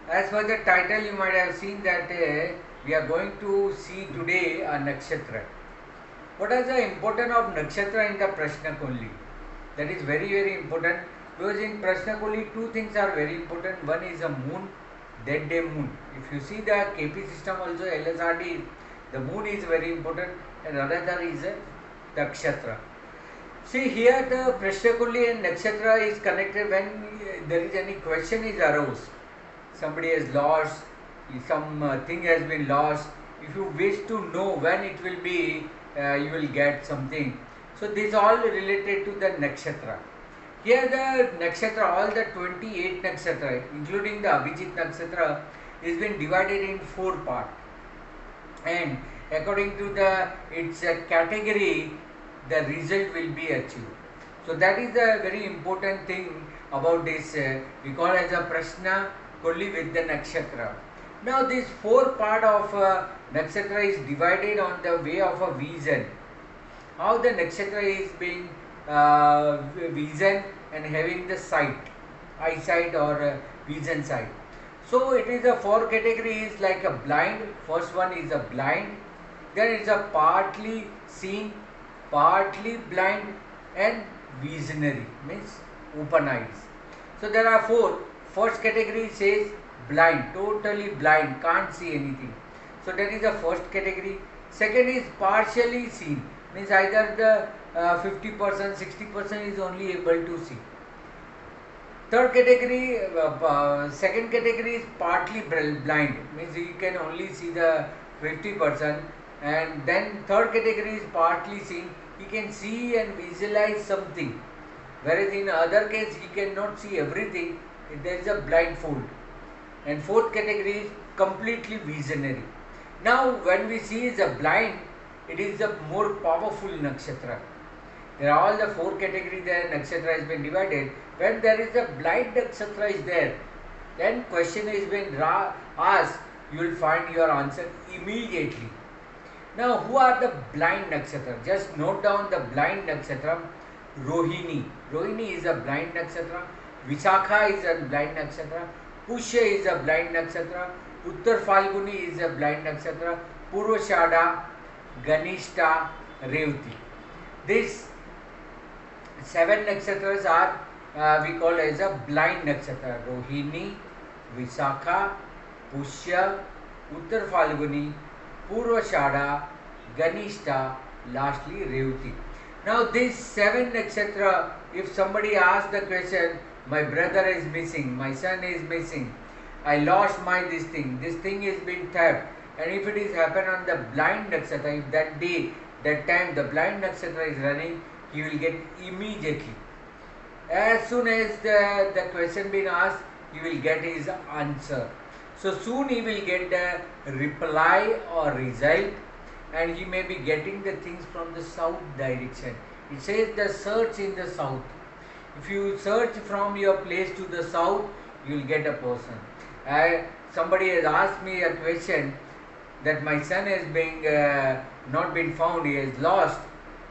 As per the title, you might have seen that we are going to see today a nakshatra. What is the importance of nakshatra in the Prashna Kundali? That is very, very important, because in Prashna Kundali two things are very important. One is a moon, dead day moon. If you see the KP system also, LSRD, the moon is very important, and another is a nakshatra. See here, the Prashna Kundali and nakshatra is connected when there is any question is arose. Somebody has lost, some thing has been lost. If you wish to know when it will be, you will get something. So this all related to the nakshatra. Here the nakshatra, all the 28 nakshatra, including the Abhijit nakshatra, is been divided in 4 parts. And according to the its category, the result will be achieved. So that is a very important thing about this. We call as a Prashna Kundali with the nakshatra. Now this 4 part of nakshatra is divided on the way of a vision. How the nakshatra is being vision and having the sight, eyesight or vision sight. So it is a 4 categories like a blind. First one is a blind. Then it's a partly seen, partly blind, and visionary, means open eyes. So there are 4. First category says blind, totally blind, can't see anything. So that is the first category. Second is partially seen, means either the 50%, 60% is only able to see. Third category, second category is partly blind, means you can only see the 50%. And then third category is partly seen, he can see and visualize something. Whereas in other case, he cannot see everything, there is a blindfold. And fourth category is completely visionary. Now when we see the blind, it is the more powerful nakshatra. There are all the 4 categories there, nakshatra has been divided. When there is a blind nakshatra is there, then question is been asked, you will find your answer immediately. Now who are the blind nakshatra? Just note down the blind nakshatra. Rohini. Rohini is a blind nakshatra. Visakha is a blind nakshatra. Pushya is a blind nakshatra. Uttar Falguni is a blind nakshatra. Purvashada, Ganishta, Revati. These 7 nakshatras are we call as a blind nakshatra. Rohini, Visakha, Pushya, Uttar Falguni, Purvashada, Ganishta, lastly Revati. Now these 7 nakshatra, if somebody asks the question, my brother is missing, my son is missing, I lost my this thing is being theft, and if it is happen on the blind nakshatra, if that day, that time the blind nakshatra is running, he will get immediately. As soon as the question been asked, he will get his answer. So soon he will get the reply or result, and he may be getting the things from the south direction. It says the search in the south. If you search from your place to the south, you will get a person. Somebody has asked me a question that my son has been not been found, he is lost.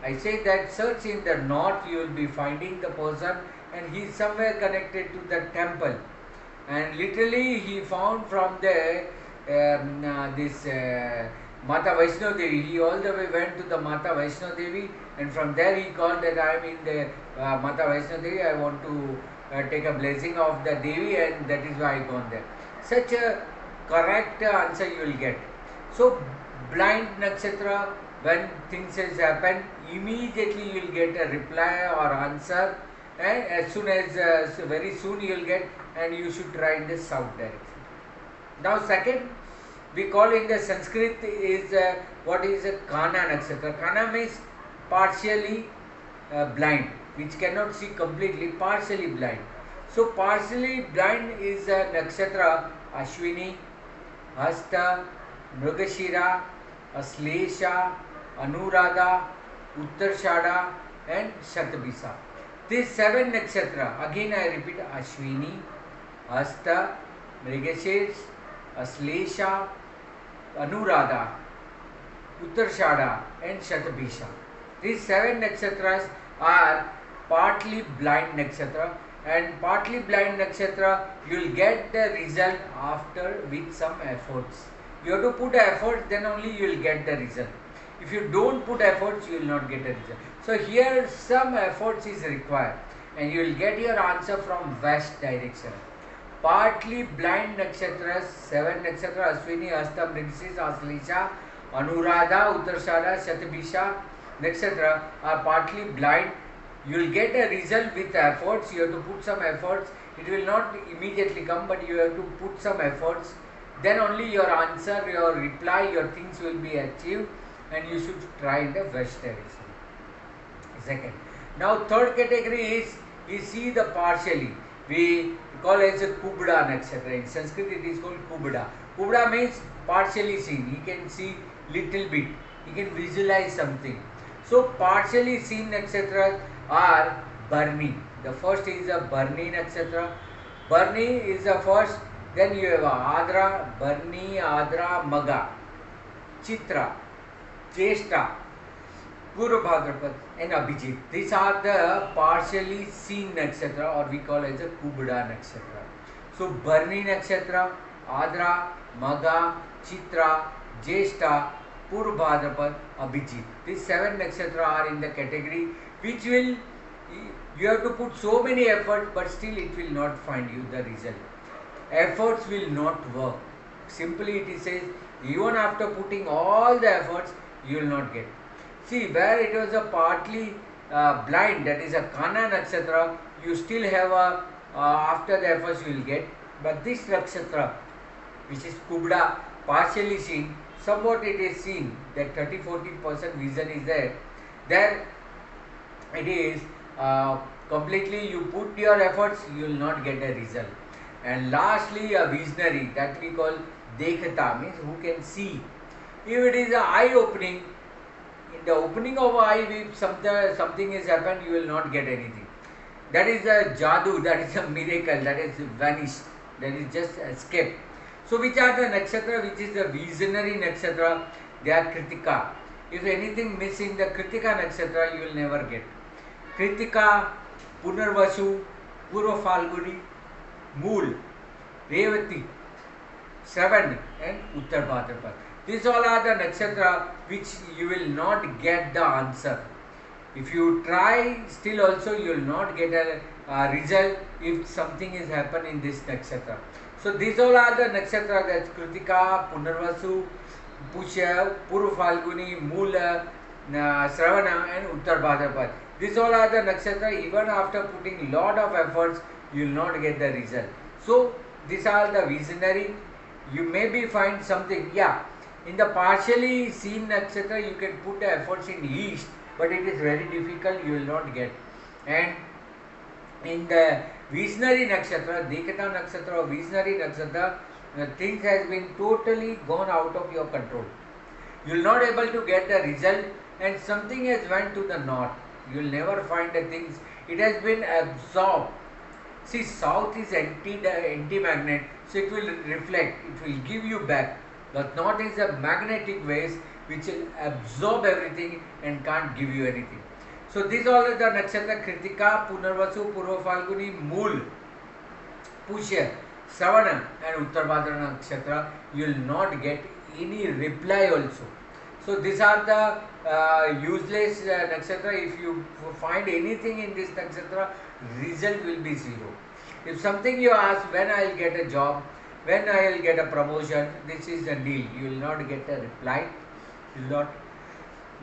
I say that search in the north, you will be finding the person, and he is somewhere connected to the temple. And literally he found from there this Mata Vaishno Devi. He all the way went to the Mata Vaishno Devi, and from there he called that I am in the Mata Vaishno Devi, I want to take a blessing of the Devi, and that is why I gone there. Such a correct answer you will get. So blind nakshatra, when things has happened, immediately you will get a reply or answer, and as soon as very soon you will get, and you should try in the south direction. Now second, we call in the Sanskrit is what is a Kana nakshatra. Kana means partially blind, which cannot see completely, partially blind. So partially blind is a nakshatra Ashwini, Hasta, Mrugashira, Aslesha, Anuradha, Uttarshada, and Shatabisa. These 7 nakshatra, again I repeat, Ashwini, Hasta, Mrigashira, Aslesha, Anuradha, Uttarshada, and Shatabisha. These 7 nakshatras are partly blind nakshatra, and partly blind nakshatra, you will get the result after with some efforts. You have to put efforts, then only you will get the result. If you don't put efforts, you will not get a result. So here some efforts is required, and you will get your answer from west direction. Partly blind nakshatras, 7 nakshatra, Ashwini, Hastam, Mrigashish, Aslesha, Anuradha, Uttarashada, Shatabisha nakshatra are partly blind. You will get a result with efforts. You have to put some efforts. It will not immediately come, but you have to put some efforts. Then only your answer, your reply, your things will be achieved, and you should try in the west direction. Second. Now third category is we see the partially. We call as a Kubda nakshatra. In Sanskrit it is called Kubda. Kubda means partially seen. He can see little bit. He can visualize something. So partially seen nakshatras are Bharni. The first is a Bharni nakshatra. Bharni is the first. Then you have Adra, Bharni, Adra, Maga, Chitra, Cheshta, Purvabhadrapad and Abhijit. These are the partially seen nakshatra, or we call as a Kubda nakshatra. So Bharni nakshatra, Adra, Maga, Chitra, Jeshta, Purvabhadrapad, Abhijit. These 7 nakshatra are in the category which will, you have to put so many efforts, but still it will not find you the result. Efforts will not work. Simply it says, even after putting all the efforts, you will not get. See, where it was a partly blind, that is a Kana nakshatra, you still have a, after the efforts you will get. But this nakshatra, which is Kubda, partially seen, somewhat it is seen, that 30-40% vision is there. There it is completely, you put your efforts, you will not get a result. And lastly, a visionary, that we call Dekhata, means who can see. If it is an eye opening, in the opening of eye, if something has happened, you will not get anything. That is a jadoo, that is a miracle, that is vanished, that is just escape. So which are the nakshatra, which is the visionary nakshatra? They are Kritika. If anything missing the Kritika nakshatra, you will never get. Kritika, Punarvasu, Purva Falguni, Mool, Revati, Shravan and Uttar Bhadrapad. These all are the nakshatra which you will not get the answer. If you try, still also you will not get a result if something is happened in this nakshatra. So these all are the nakshatra, that's Kritika, Punarvasu, Pushya, Purva Falguni, Moola, Shravana and Uttar Bhadrapad. These all are the nakshatra. Even after putting lot of efforts, you will not get the result. So these are the visionary. You maybe find something, yeah. In the partially seen nakshatra, you can put the efforts in east, but it is very difficult, you will not get. And in the visionary nakshatra, Dekata nakshatra or visionary nakshatra, things has been totally gone out of your control. You will not able to get the result, and something has went to the north. You will never find the things. It has been absorbed. See, south is anti-magnet, so it will reflect, it will give you back. The north is a magnetic waves which will absorb everything and can't give you anything. So these all are the nakshatra: Kritika, Punarvasu, Purva Falguni, Mool, Pushya, Shravana and Uttar Bhadra nakshatra. You will not get any reply also. So these are the useless nakshatra. If you find anything in this nakshatra, result will be zero. If something you ask, when I will get a job, when I will get a promotion, this is a deal. You will not get a reply. You will not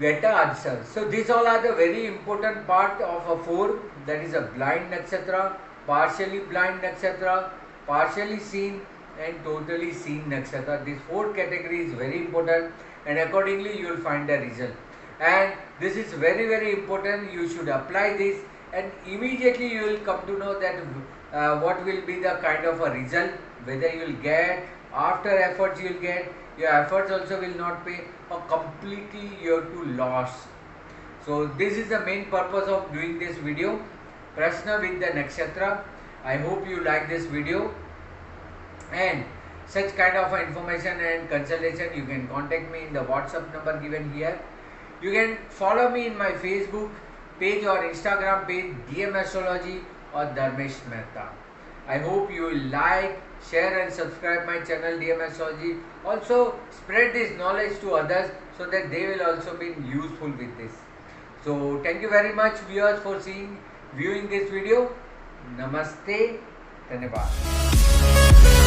get the answer. So these all are the very important part of a 4. That is a blind nakshatra, partially blind nakshatra, partially seen and totally seen nakshatra. This 4 category is very important, and accordingly you will find the result. And this is very, very important. You should apply this, and immediately you will come to know that what will be the kind of a result, whether you will get, after efforts you will get, your efforts also will not pay, or completely you have to lose. So this is the main purpose of doing this video, Prashna with the nakshatra. I hope you like this video, and such kind of information and consultation you can contact me in the WhatsApp number given here. You can follow me in my Facebook page or Instagram page, DM Astrology, or Dharmesh Mehta. I hope you will like, share and subscribe my channel DM Astrology. Also spread this knowledge to others so that they will also be useful with this. So thank you very much viewers for viewing this video. Namaste. Dhanyabad.